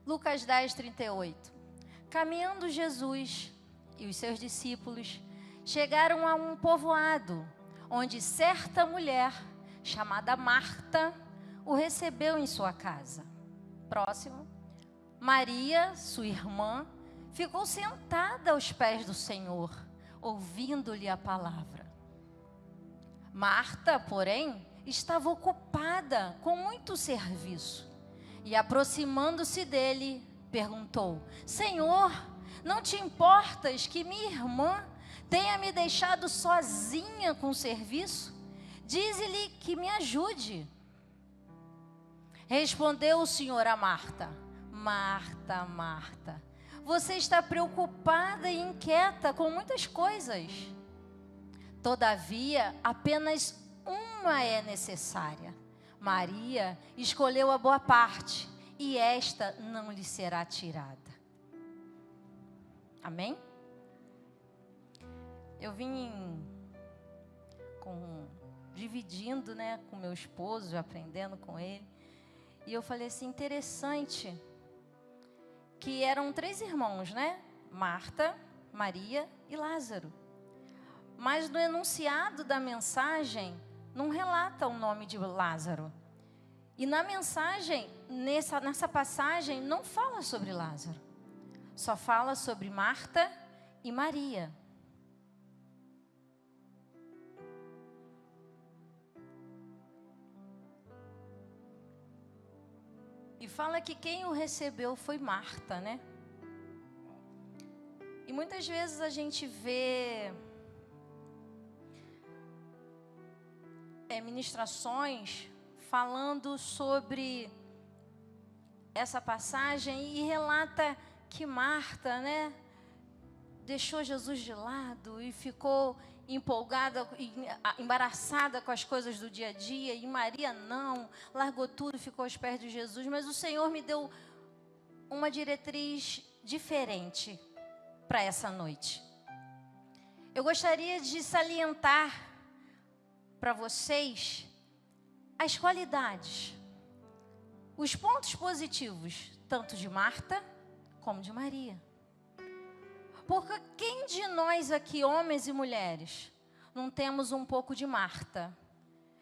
Lucas 10, 38. Caminhando Jesus e os seus discípulos chegaram a um povoado, onde certa mulher, chamada Marta, o recebeu em sua casa. Próximo. Maria, sua irmã, ficou sentada aos pés do Senhor, ouvindo-lhe a palavra. Marta, porém, estava ocupada com muito serviço. E aproximando-se dele, perguntou: Senhor, não te importas que minha irmã tenha me deixado sozinha com o serviço? Dize-lhe que me ajude. Respondeu o Senhor a Marta: Marta, Marta, você está preocupada e inquieta com muitas coisas. Todavia, apenas uma é necessária. Maria escolheu a boa parte, e esta não lhe será tirada. Amém? Eu vim dividindo, com meu esposo, aprendendo com ele. E eu falei assim, interessante, que eram 3 irmãos, Marta, Maria e Lázaro. Mas no enunciado da mensagem, não relata o nome de Lázaro. E na mensagem, nessa passagem, não fala sobre Lázaro. Só fala sobre Marta e Maria. E fala que quem o recebeu foi Marta, E muitas vezes a gente vê ministrações falando sobre essa passagem e relata que Marta, deixou Jesus de lado e ficou empolgada, embaraçada com as coisas do dia a dia, e Maria não, largou tudo e ficou aos pés de Jesus. Mas o Senhor me deu uma diretriz diferente para essa noite. Eu gostaria de salientar para vocês as qualidades, os pontos positivos, tanto de Marta como de Maria. Porque quem de nós aqui, homens e mulheres, não temos um pouco de Marta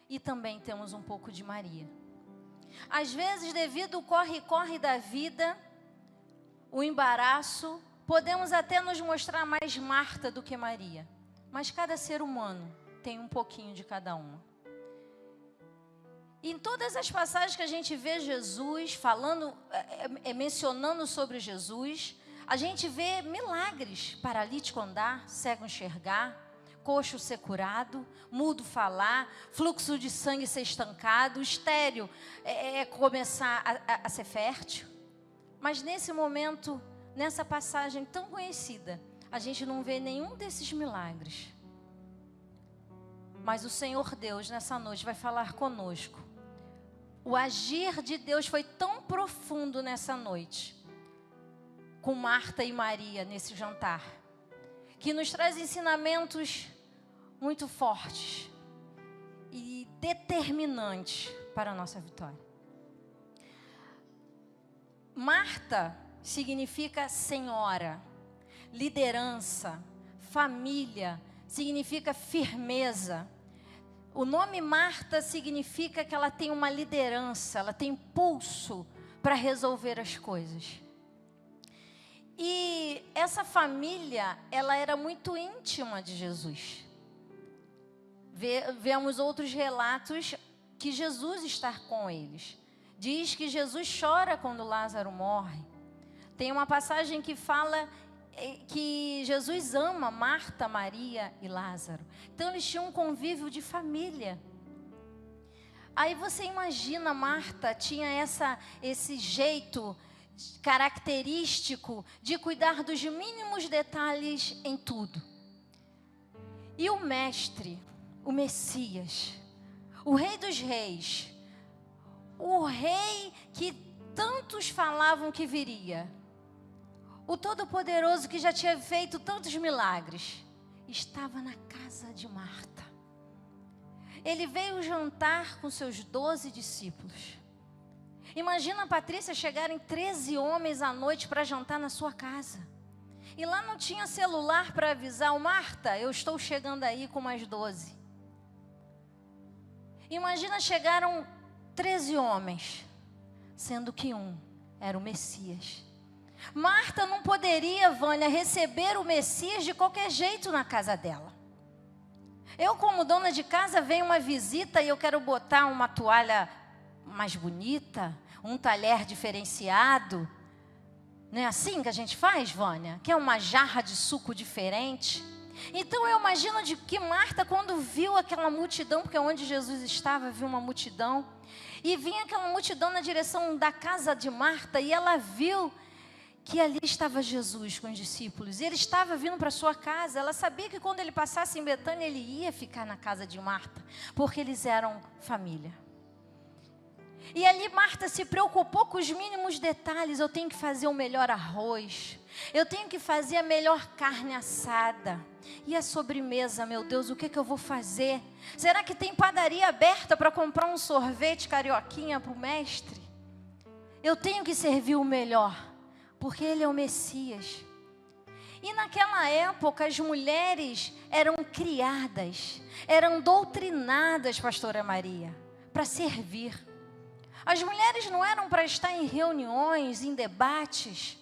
e também temos um pouco de Maria? Às vezes, devido ao corre-corre da vida, o embaraço, podemos até nos mostrar mais Marta do que Maria. Mas cada ser humano tem um pouquinho de cada uma. Em todas as passagens que a gente vê Jesus falando, mencionando sobre Jesus, a gente vê milagres: paralítico andar, cego enxergar, coxo ser curado, mudo falar, fluxo de sangue ser estancado, estéril começar a ser fértil. Mas nesse momento, nessa passagem tão conhecida, a gente não vê nenhum desses milagres. Mas o Senhor Deus, nessa noite, vai falar conosco. O agir de Deus foi tão profundo nessa noite, com Marta e Maria nesse jantar, que nos traz ensinamentos muito fortes e determinantes para a nossa vitória. Marta significa senhora, liderança, família, significa firmeza. O nome Marta significa que ela tem uma liderança, ela tem impulso para resolver as coisas. E essa família, ela era muito íntima de Jesus. Vemos outros relatos que Jesus está com eles. Diz que Jesus chora quando Lázaro morre. Tem uma passagem que fala que Jesus ama Marta, Maria e Lázaro. Então eles tinham um convívio de família. Aí você imagina, Marta tinha esse jeito característico de cuidar dos mínimos detalhes em tudo. E o mestre, o Messias, o Rei dos Reis, o rei que tantos falavam que viria, o Todo-Poderoso que já tinha feito tantos milagres, estava na casa de Marta. Ele veio jantar com seus 12 discípulos. Imagina a Patrícia chegarem 13 homens à noite para jantar na sua casa. E lá não tinha celular para avisar, Marta, eu estou chegando aí com mais 12. Imagina, chegaram 13 homens, sendo que um era o Messias. Marta não poderia, Vânia, receber o Messias de qualquer jeito na casa dela. Eu, como dona de casa, venho uma visita e eu quero botar uma toalha mais bonita, um talher diferenciado. Não é assim que a gente faz, Vânia? Que é uma jarra de suco diferente. Então eu imagino de que Marta, quando viu aquela multidão, porque onde Jesus estava, viu uma multidão, e vinha aquela multidão na direção da casa de Marta, e ela viu que ali estava Jesus com os discípulos, e ele estava vindo para sua casa. Ela sabia que quando ele passasse em Betânia, ele ia ficar na casa de Marta, porque eles eram família. E ali Marta se preocupou com os mínimos detalhes. Eu tenho que fazer o melhor arroz, eu tenho que fazer a melhor carne assada. E a sobremesa, meu Deus, o que eu vou fazer? Será que tem padaria aberta para comprar um sorvete carioquinha para o mestre? Eu tenho que servir o melhor, porque ele é o Messias. E naquela época as mulheres eram criadas, eram doutrinadas, pastora Maria, para servir. As mulheres não eram para estar em reuniões, em debates.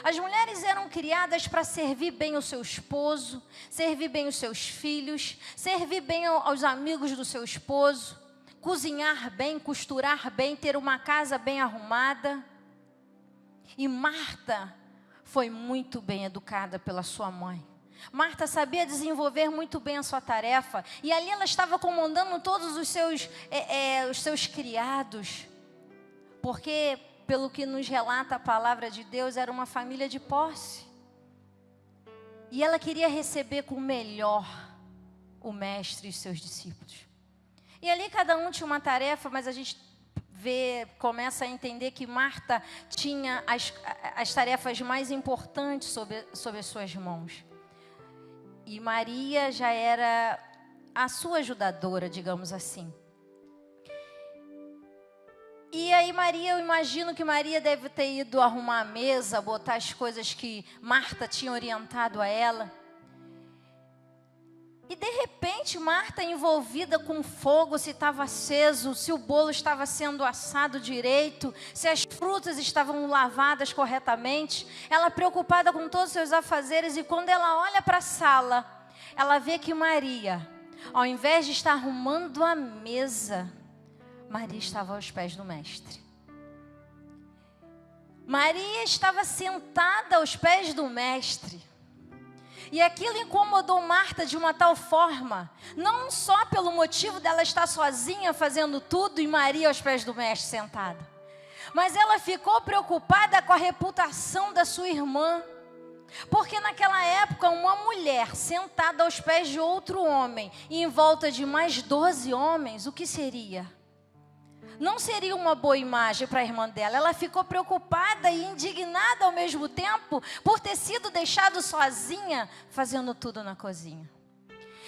As mulheres eram criadas para servir bem o seu esposo, servir bem os seus filhos, servir bem aos amigos do seu esposo, cozinhar bem, costurar bem, ter uma casa bem arrumada. E Marta foi muito bem educada pela sua mãe. Marta sabia desenvolver muito bem a sua tarefa. E ali ela estava comandando todos os seus criados. Porque, pelo que nos relata a palavra de Deus, era uma família de posse. E ela queria receber com o melhor o mestre e os seus discípulos. E ali cada um tinha uma tarefa, mas a gente começa a entender que Marta tinha as tarefas mais importantes sobre as suas mãos. E Maria já era a sua ajudadora, digamos assim. E aí eu imagino que Maria deve ter ido arrumar a mesa, botar as coisas que Marta tinha orientado a ela. E de repente Marta, envolvida com fogo, se estava aceso, se o bolo estava sendo assado direito, se as frutas estavam lavadas corretamente, ela preocupada com todos os seus afazeres, e quando ela olha para a sala, ela vê que Maria, ao invés de estar arrumando a mesa, Maria estava aos pés do mestre. Maria estava sentada aos pés do mestre. E aquilo incomodou Marta de uma tal forma, não só pelo motivo dela estar sozinha fazendo tudo e Maria aos pés do mestre sentada, mas ela ficou preocupada com a reputação da sua irmã. Porque naquela época, uma mulher sentada aos pés de outro homem e em volta de mais 12 homens, o que seria? Não seria uma boa imagem para a irmã dela. Ela ficou preocupada e indignada ao mesmo tempo por ter sido deixada sozinha fazendo tudo na cozinha.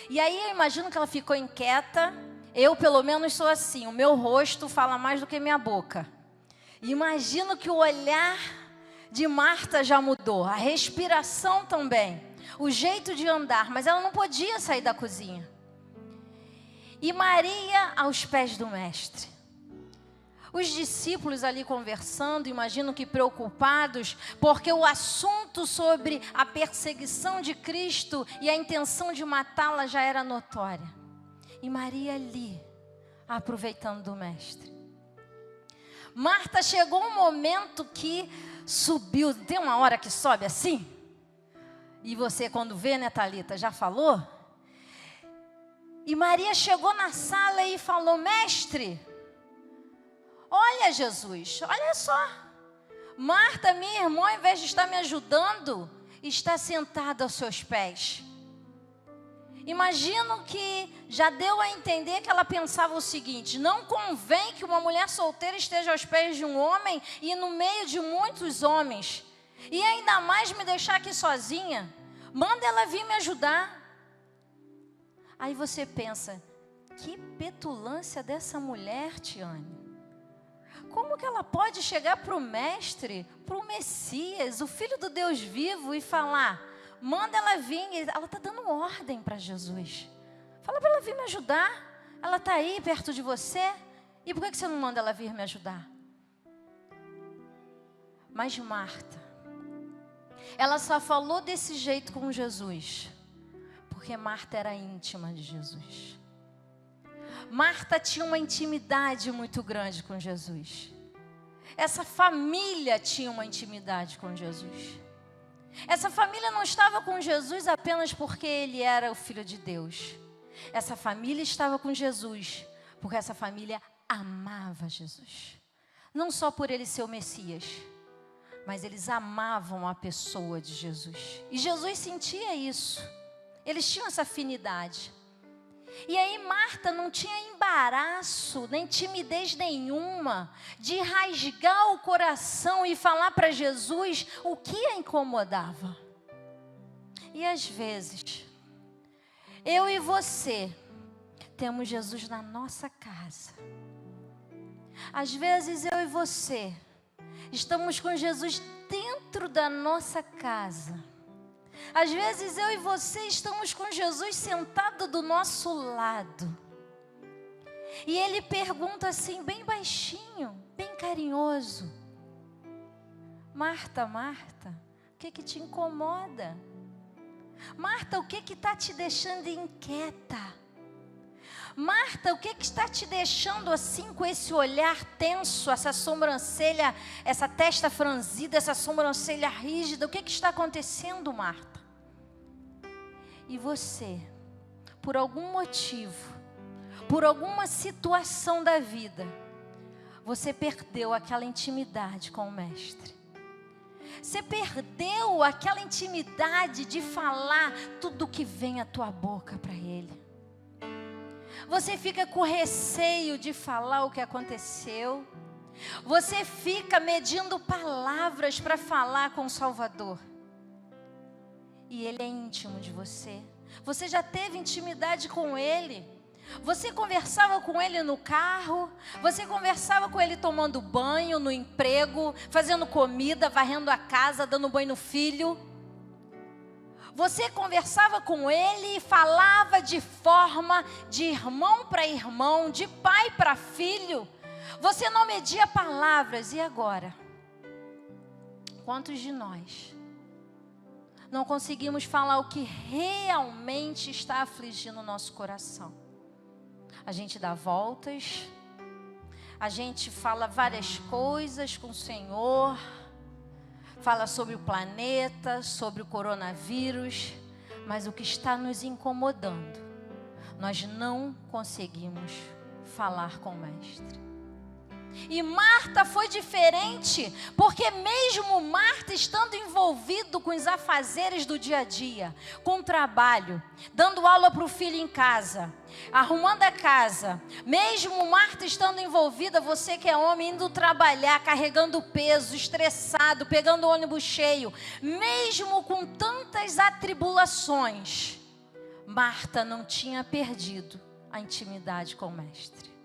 E aí eu imagino que ela ficou inquieta. Eu pelo menos sou assim, o meu rosto fala mais do que minha boca. E imagino que o olhar de Marta já mudou, a respiração também, o jeito de andar, mas ela não podia sair da cozinha. E Maria aos pés do mestre. Os discípulos ali conversando, imagino que preocupados, porque o assunto sobre a perseguição de Cristo e a intenção de matá-la já era notória. E Maria ali, aproveitando do mestre. Marta chegou um momento que subiu, tem uma hora que sobe assim? E você quando vê, né, Thalita, já falou? E Maria chegou na sala e falou: mestre, olha Jesus, olha só, Marta, minha irmã, ao invés de estar me ajudando, está sentada aos seus pés. Imagino que já deu a entender que ela pensava o seguinte: não convém que uma mulher solteira esteja aos pés de um homem e no meio de muitos homens, e ainda mais me deixar aqui sozinha, manda ela vir me ajudar. Aí você pensa, que petulância dessa mulher, Tiane. Como que ela pode chegar para o mestre, para o Messias, o Filho do Deus vivo, e falar, manda ela vir? Ela está dando ordem para Jesus. Fala para ela vir me ajudar. Ela está aí perto de você. E por que você não manda ela vir me ajudar? Mas Marta, ela só falou desse jeito com Jesus, porque Marta era íntima de Jesus. Marta tinha uma intimidade muito grande com Jesus. Essa família tinha uma intimidade com Jesus. Essa família não estava com Jesus apenas porque ele era o Filho de Deus. Essa família estava com Jesus porque essa família amava Jesus. Não só por ele ser o Messias, mas eles amavam a pessoa de Jesus. E Jesus sentia isso. Eles tinham essa afinidade. E aí Marta não tinha embaraço, nem timidez nenhuma de rasgar o coração e falar para Jesus o que a incomodava. E às vezes, eu e você temos Jesus na nossa casa. Às vezes eu e você estamos com Jesus dentro da nossa casa. Às vezes eu e você estamos com Jesus sentado do nosso lado. E ele pergunta assim, bem baixinho, bem carinhoso: Marta, Marta, o que te incomoda? Marta, o que está te deixando inquieta? Marta, o que está te deixando assim com esse olhar tenso, essa sobrancelha, essa testa franzida, essa sobrancelha rígida? O que está acontecendo, Marta? E você, por algum motivo, por alguma situação da vida, você perdeu aquela intimidade com o Mestre. Você perdeu aquela intimidade de falar tudo que vem à tua boca para Ele. Você fica com receio de falar o que aconteceu. Você fica medindo palavras para falar com o Salvador. E Ele é íntimo de você. Você já teve intimidade com Ele. Você conversava com Ele no carro. Você conversava com Ele tomando banho, no emprego, fazendo comida, varrendo a casa, dando banho no filho. Você conversava com Ele e falava de forma de irmão para irmão, de pai para filho. Você não media palavras. E agora? Quantos de nós não conseguimos falar o que realmente está afligindo o nosso coração? A gente dá voltas, a gente fala várias coisas com o Senhor, fala sobre o planeta, sobre o coronavírus, mas o que está nos incomodando, nós não conseguimos falar com o Mestre. E Marta foi diferente, porque mesmo Marta estando envolvido com os afazeres do dia a dia, com o trabalho, dando aula para o filho em casa, arrumando a casa, mesmo Marta estando envolvida, você que é homem, indo trabalhar, carregando peso, estressado, pegando o ônibus cheio, mesmo com tantas atribulações, Marta não tinha perdido a intimidade com o Mestre.